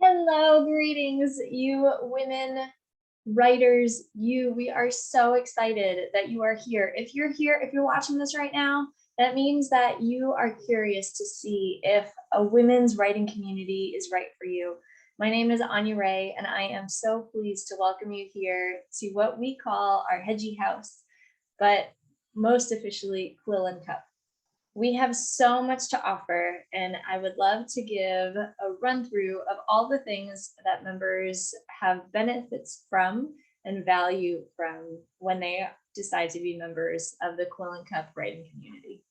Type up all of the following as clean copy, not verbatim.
Hello, greetings, you women writers. We are so excited that you are here. If you're watching this right now, that means that you are curious to see if a women's writing community is right for you. My name is Anya Ray, and I am so pleased to welcome you here to what we call our hedgie house, but most officially Quill and Cup. We have so much to offer, and I would love to give a run through of all the things that members have benefits from and value from when they decide to be members of the Quill and Cup writing community.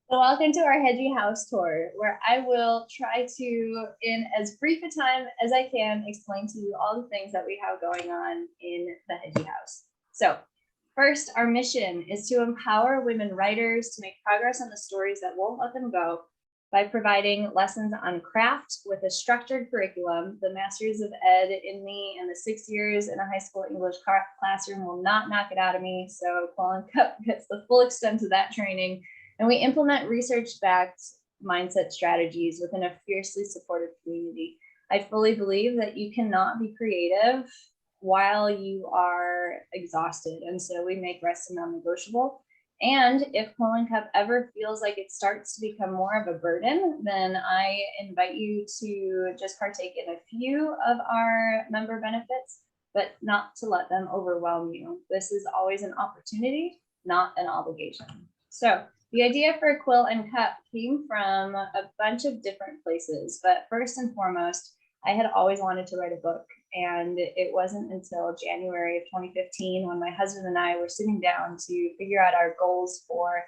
So welcome to our hedgie house tour, where I will try to, in as brief a time as I can, explain to you all the things that we have going on in the hedgie house. So first, our mission is to empower women writers to make progress on the stories that won't let them go by providing lessons on craft with a structured curriculum. The Masters of Ed in me and the 6 years in a high school English classroom will not knock it out of me. So Quill and Cup gets the full extent of that training. And we implement research-backed mindset strategies within a fiercely supportive community. I fully believe that you cannot be creative while you are exhausted. And so we make rest non-negotiable. And if Quill and Cup ever feels like it starts to become more of a burden, then I invite you to just partake in a few of our member benefits, but not to let them overwhelm you. This is always an opportunity, not an obligation. So the idea for Quill and Cup came from a bunch of different places, but first and foremost, I had always wanted to write a book. And it wasn't until January of 2015 when my husband and I were sitting down to figure out our goals for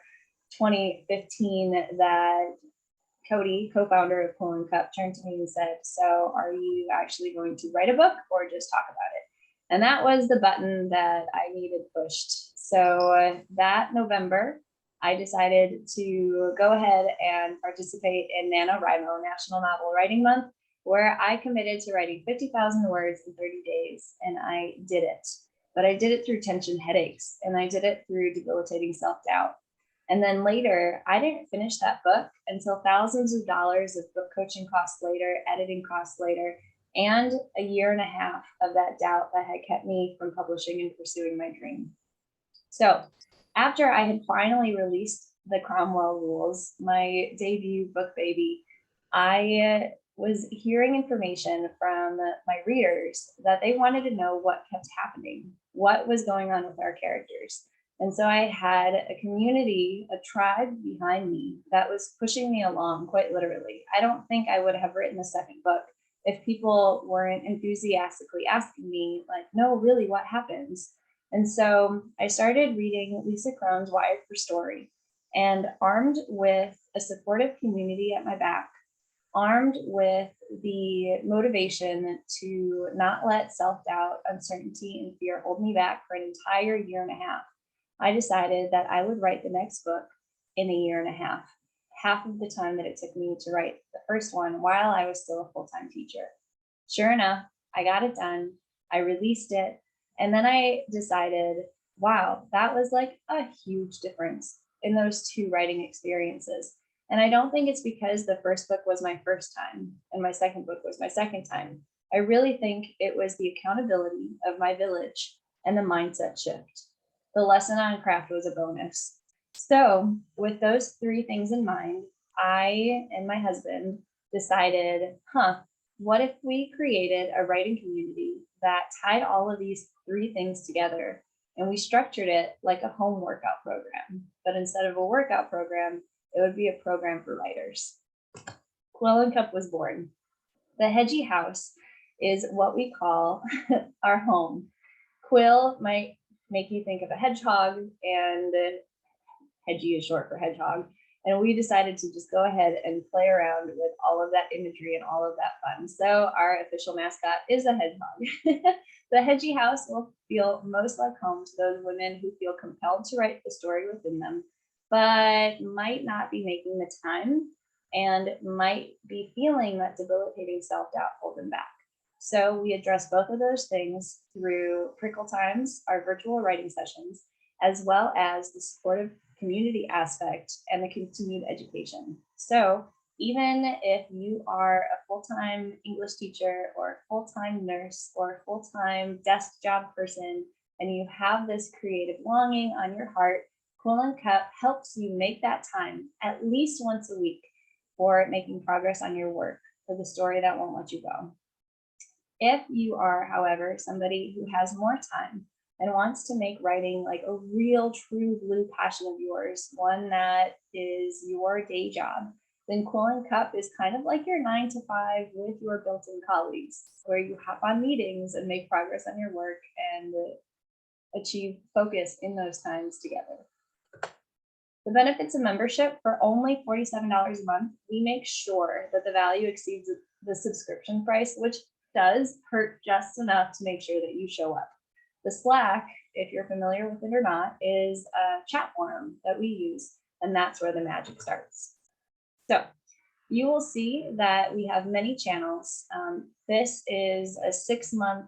2015 that Cody, co-founder of Quill and Cup, turned to me and said, "So are you actually going to write a book or just talk about it?" And that was the button that I needed pushed. So that November, I decided to go ahead and participate in NaNoWriMo, National Novel Writing Month, where I committed to writing 50,000 words in 30 days, and I did it. But I did it through tension headaches, and I did it through debilitating self-doubt. And then later, I didn't finish that book until thousands of dollars of book coaching costs later, editing costs later, and a year and a half of that doubt that had kept me from publishing and pursuing my dream. So after I had finally released the Cromwell Rules, my debut book baby, I was hearing information from my readers that they wanted to know what kept happening, what was going on with our characters. And so I had a community, a tribe behind me that was pushing me along, quite literally. I don't think I would have written a second book if people weren't enthusiastically asking me, like, "No, really, what happens?" And so I started reading Lisa Cron's Wired for Story, and armed with a supportive community at my back, armed with the motivation to not let self-doubt, uncertainty, and fear hold me back for an entire year and a half, I decided that I would write the next book in a year and a half of the time that it took me to write the first one while I was still a full-time teacher. Sure enough, I got it done, I released it, and then I decided, wow, that was like a huge difference in those two writing experiences. And I don't think it's because the first book was my first time and my second book was my second time. I really think it was the accountability of my village and the mindset shift. The lesson on craft was a bonus. So with those three things in mind, I and my husband decided, what if we created a writing community that tied all of these three things together, and we structured it like a home workout program, but instead of a workout program, it would be a program for writers. Quill and Cup was born. The hedgie house is what we call our home. Quill might make you think of a hedgehog, and hedgie is short for hedgehog. And we decided to just go ahead and play around with all of that imagery and all of that fun. So our official mascot is a hedgehog. The hedgie house will feel most like home to those women who feel compelled to write the story within them, but might not be making the time and might be feeling that debilitating self-doubt hold them back. So we address both of those things through Prickle Times, our virtual writing sessions, as well as the supportive community aspect and the continued education. So Even if you are a full-time English teacher or a full-time nurse or a full-time desk job person, and you have this creative longing on your heart, Quill and Cup helps you make that time at least once a week for making progress on your work, for the story that won't let you go. If you are, however, somebody who has more time and wants to make writing like a real true blue passion of yours, one that is your day job, then Quill and Cup is kind of like your 9 to 5 with your built-in colleagues, where you hop on meetings and make progress on your work and achieve focus in those times together. The benefits of membership: for only $47 a month, we make sure that the value exceeds the subscription price, which does hurt just enough to make sure that you show up. The Slack, if you're familiar with it or not, is a chat forum that we use, and that's where the magic starts. So you will see that we have many channels. This is a 6-month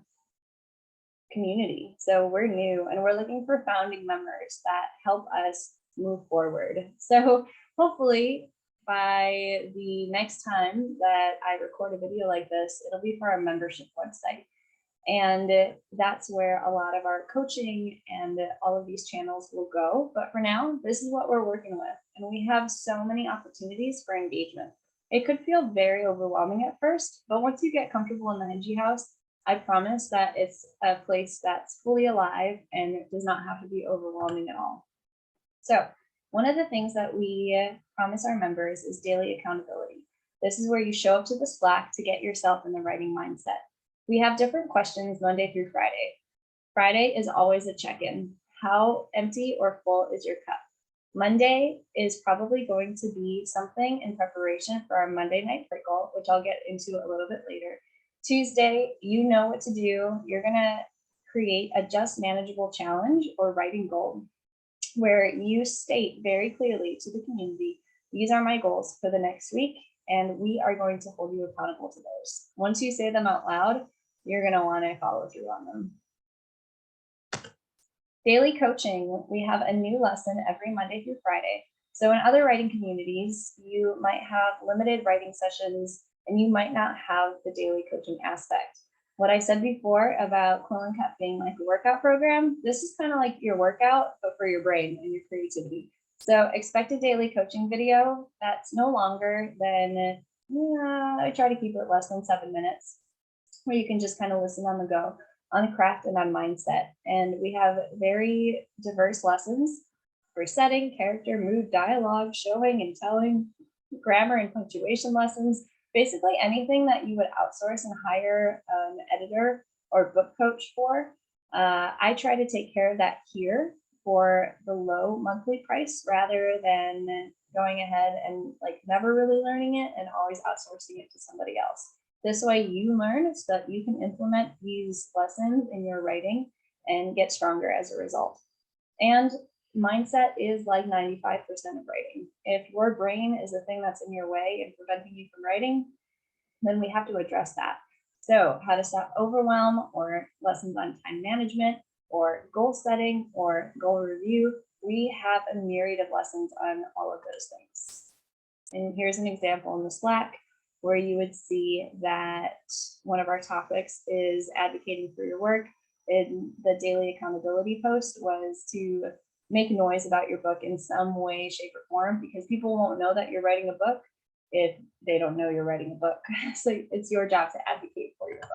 community, so we're new and we're looking for founding members that help us move forward. So hopefully by the next time that I record a video like this, it'll be for our membership website. And that's where a lot of our coaching and all of these channels will go. But for now, this is what we're working with. And we have so many opportunities for engagement. It could feel very overwhelming at first, but once you get comfortable in the hedgie house, I promise that it's a place that's fully alive and it does not have to be overwhelming at all. So one of the things that we promise our members is daily accountability. This is where you show up to the Slack to get yourself in the writing mindset. We have different questions Monday through Friday. Friday is always a check-in. How empty or full is your cup? Monday is probably going to be something in preparation for our Monday night prickle, which I'll get into a little bit later. Tuesday, you know what to do. You're gonna create a just manageable challenge or writing goal, where you state very clearly to the community, these are my goals for the next week, and we are going to hold you accountable to those. Once you say them out loud, you're going to want to follow through on them. Daily coaching: we have a new lesson every Monday through Friday. So in other writing communities, you might have limited writing sessions and you might not have the daily coaching aspect. What I said before about Quill and Cup being like a workout program, this is kind of like your workout, but for your brain and your creativity. So expect a daily coaching video that's no longer than, I try to keep it less than 7 minutes, where you can just kind of listen on the go on craft and on mindset. And we have very diverse lessons for setting, character, mood, dialogue, showing and telling, grammar and punctuation lessons, basically anything that you would outsource and hire an editor or book coach for. I try to take care of that here for the low monthly price, rather than going ahead and like never really learning it and always outsourcing it to somebody else. This way you learn so that you can implement these lessons in your writing and get stronger as a result. And mindset is like 95% of writing. If your brain is the thing that's in your way and preventing you from writing, then we have to address that. So how to stop overwhelm, or lessons on time management, or goal setting, or goal review. We have a myriad of lessons on all of those things. And here's an example in the Slack where you would see that one of our topics is advocating for your work. In the daily accountability post was to make noise about your book in some way, shape, or form, because people won't know that you're writing a book if they don't know you're writing a book. So it's your job to advocate for your book.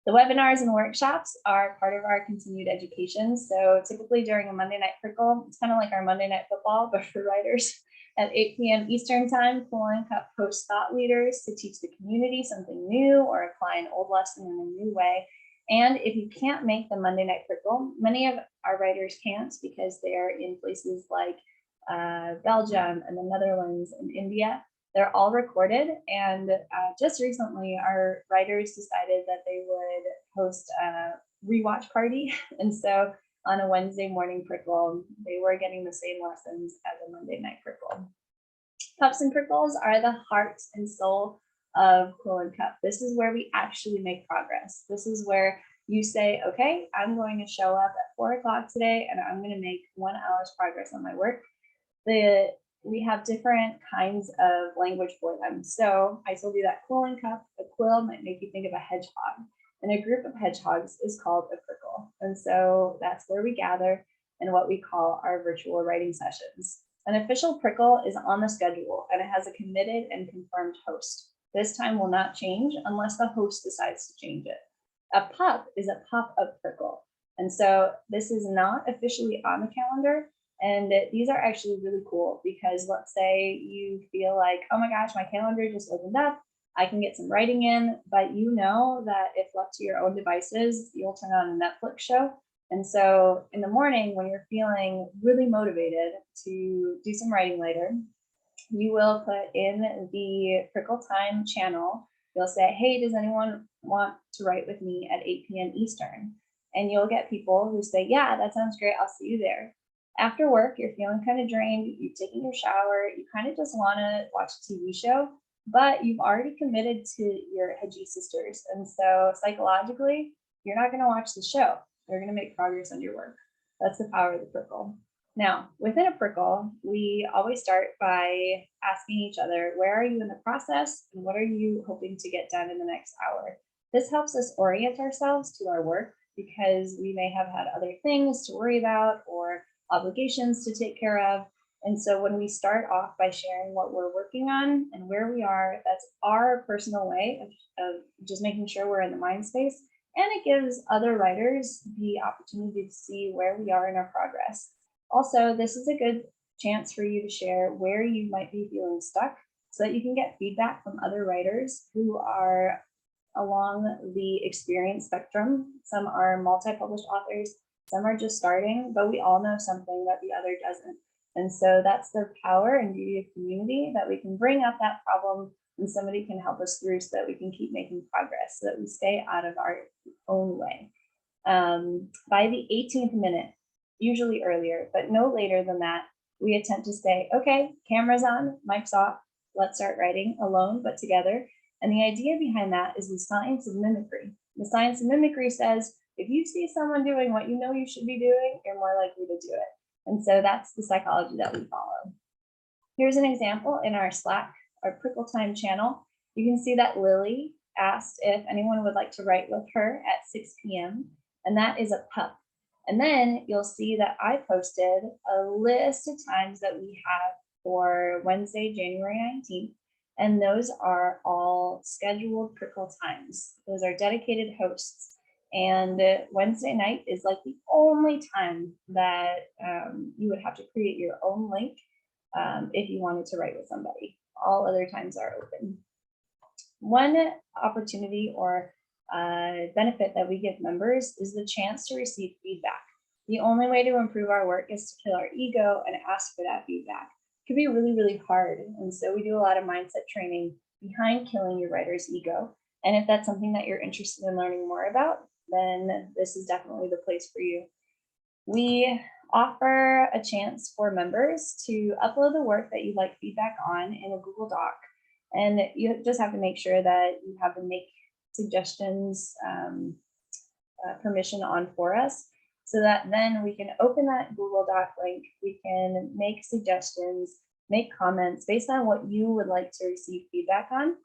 The webinars and workshops are part of our continued education. So typically during a Monday night prickle, it's kind of like our Monday night football, but for writers. At 8 p.m. Eastern time, Quill and Cup hosts thought leaders to teach the community something new or apply an old lesson in a new way. And if you can't make the Monday night prickle, many of our writers can't because they're in places like Belgium and the Netherlands and India. They're all recorded. And just recently, our writers decided that they would host a rewatch party. And so on a Wednesday morning prickle, they were getting the same lessons as a Monday night prickle. Cups and prickles are the heart and soul of Quill and Cup. This is where we actually make progress. This is where you say, okay, I'm going to show up at 4 o'clock today and I'm going to make 1 hour's progress on my work. The we have different kinds of language for them. So I told you that Quill and Cup, a quill might make you think of a hedgehog, and a group of hedgehogs is called a prickle. And so that's where we gather and what we call our virtual writing sessions. An official prickle is on the schedule and it has a committed and confirmed host. This time will not change unless the host decides to change it. A pup is a pop-up prickle. And so this is not officially on the calendar. And these are actually really cool because let's say you feel like, oh my gosh, my calendar just opened up. I can get some writing in, but you know that if left to your own devices, you'll turn on a Netflix show. And so in the morning, when you're feeling really motivated to do some writing later, you will put in the Prickle Time channel. You'll say, hey, does anyone want to write with me at 8 p.m. Eastern? And you'll get people who say, yeah, that sounds great. I'll see you there. After work, you're feeling kind of drained. You've taken your shower. You kind of just want to watch a TV show, but you've already committed to your hedgie sisters. And so psychologically, you're not going to watch the show. You're going to make progress on your work. That's the power of the prickle. Now, within a prickle, we always start by asking each other, where are you in the process and what are you hoping to get done in the next hour? This helps us orient ourselves to our work because we may have had other things to worry about or obligations to take care of. And so when we start off by sharing what we're working on and where we are, that's our personal way of just making sure we're in the mind space. And it gives other writers the opportunity to see where we are in our progress. Also, this is a good chance for you to share where you might be feeling stuck so that you can get feedback from other writers who are along the experience spectrum. Some are multi-published authors, some are just starting, but we all know something that the other doesn't. And so that's the power and beauty of community, that we can bring up that problem and somebody can help us through so that we can keep making progress, so that we stay out of our own way. By the 18th minute, usually earlier, but no later than that, we attempt to say, okay, camera's on, mic's off, let's start writing alone, but together. And the idea behind that is the science of mimicry. The science of mimicry says, if you see someone doing what you know you should be doing, you're more likely to do it. And so that's the psychology that we follow. Here's an example in our Slack, our Prickle Time channel. You can see that Lily asked if anyone would like to write with her at 6 p.m. And that is a pup. And then you'll see that I posted a list of times that we have for Wednesday, January 19th. And those are all scheduled Prickle times. Those are dedicated hosts. And Wednesday night is like the only time that you would have to create your own link if you wanted to write with somebody. All other times are open. One opportunity or benefit that we give members is the chance to receive feedback. The only way to improve our work is to kill our ego and ask for that feedback. It can be really, really hard. And so we do a lot of mindset training behind killing your writer's ego. And if that's something that you're interested in learning more about, then this is definitely the place for you. We offer a chance for members to upload the work that you'd like feedback on in a Google Doc. And you just have to make sure that you have the make suggestions permission on for us, so that then we can open that Google Doc link, we can make suggestions, make comments based on what you would like to receive feedback on.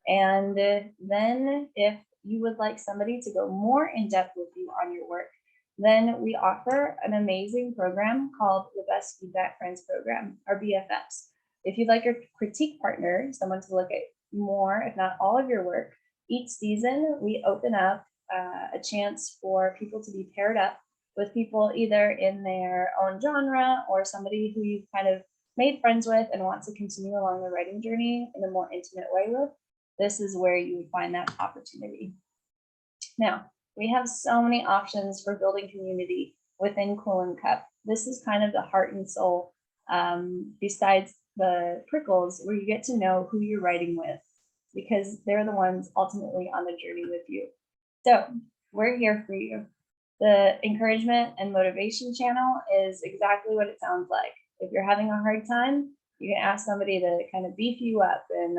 And then if you would like somebody to go more in depth with you on your work, then we offer an amazing program called the Best Feedback Friends Program, or BFFs. If you'd like your critique partner, someone to look at more, if not all of your work, each season we open up a chance for people to be paired up with people either in their own genre or somebody who you've kind of made friends with and want to continue along the writing journey in a more intimate way with. This is where you would find that opportunity. Now, we have so many options for building community within Quill and Cup. This is kind of the heart and soul, besides the prickles, where you get to know who you're writing with, because they're the ones ultimately on the journey with you. So we're here for you. The encouragement and motivation channel is exactly what it sounds like. If you're having a hard time, you can ask somebody to kind of beef you up and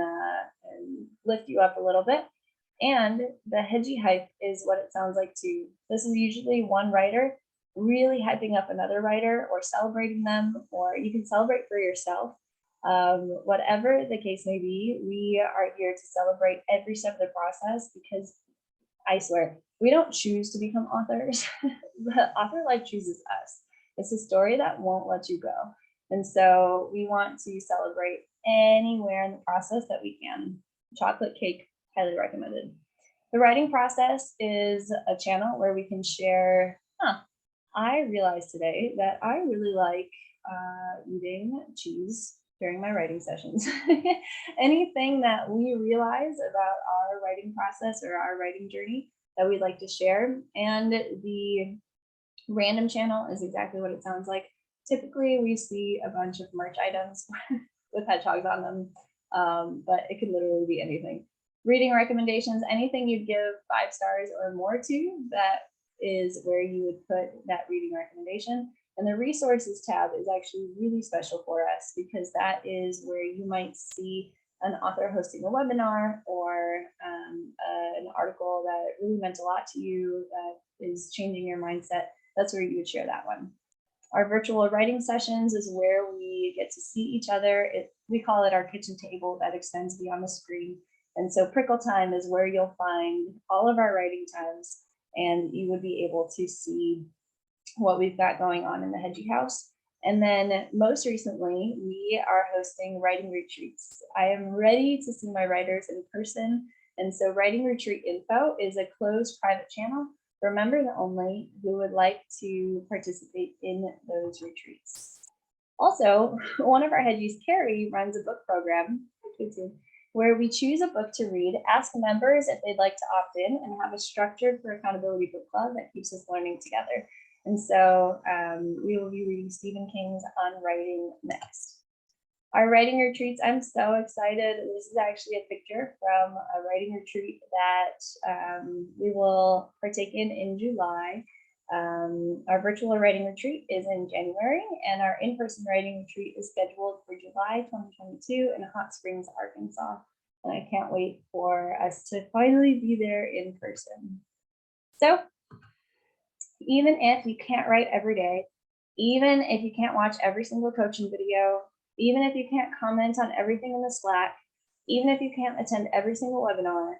lift you up a little bit. And the hedgie hype is what it sounds like too. This is usually one writer really hyping up another writer or celebrating them, or you can celebrate for yourself. Whatever the case may be, we are here to celebrate every step of the process because I swear, we don't choose to become authors. The author life chooses us. It's a story that won't let you go. And so we want to celebrate anywhere in the process that we can. Chocolate cake, highly recommended. The writing process is a channel where we can share, I realized today that I really like eating cheese during my writing sessions. Anything that we realize about our writing process or our writing journey that we'd like to share. And the random channel is exactly what it sounds like. Typically, we see a bunch of merch items with hedgehogs on them, but it could literally be anything. Reading recommendations, anything you'd give 5 stars or more to, that is where you would put that reading recommendation. And the resources tab is actually really special for us because that is where you might see an author hosting a webinar or an article that really meant a lot to you that is changing your mindset. That's where you would share that one. Our virtual writing sessions is where we get to see each other. We call it our kitchen table that extends beyond the screen. And so Prickle Time is where you'll find all of our writing times, and you would be able to see what we've got going on in the Hedgie House. And then most recently, we are hosting writing retreats. I am ready to see my writers in person. And so Writing Retreat Info is a closed private channel for members only who would like to participate in those retreats. Also, one of our hedgies, Carrie, runs a book program where we choose a book to read, ask members if they'd like to opt in, and have a structured for accountability book club that keeps us learning together. And so we will be reading Stephen King's On Writing next. Our writing retreats, I'm so excited. This is actually a picture from a writing retreat that we will partake in July. Our virtual writing retreat is in January, and our in-person writing retreat is scheduled for July 2022 in Hot Springs, Arkansas. And I can't wait for us to finally be there in person. So even if you can't write every day, even if you can't watch every single coaching video, even if you can't comment on everything in the Slack, even if you can't attend every single webinar,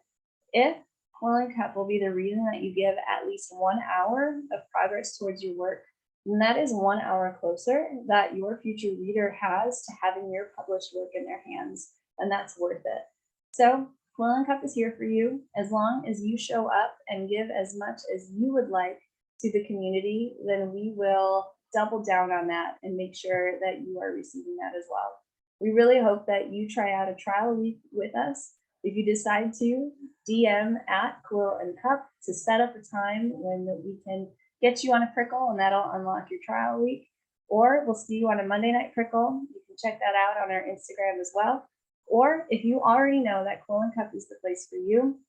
if Quill and Cup will be the reason that you give at least 1 hour of progress towards your work, then that is 1 hour closer that your future reader has to having your published work in their hands, and that's worth it. So Quill and Cup is here for you as long as you show up and give as much as you would like to the community, then we will double down on that and make sure that you are receiving that as well. We really hope that you try out a trial week with us. If you decide to, DM at Quill and Cup to set up a time when we can get you on a prickle, and that'll unlock your trial week. Or we'll see you on a Monday night prickle. You can check that out on our Instagram as well. Or if you already know that Quill and Cup is the place for you,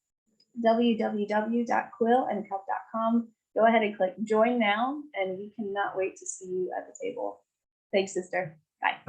www.quillandcup.com. Go ahead and click join now, and we cannot wait to see you at the table. Thanks, sister. Bye.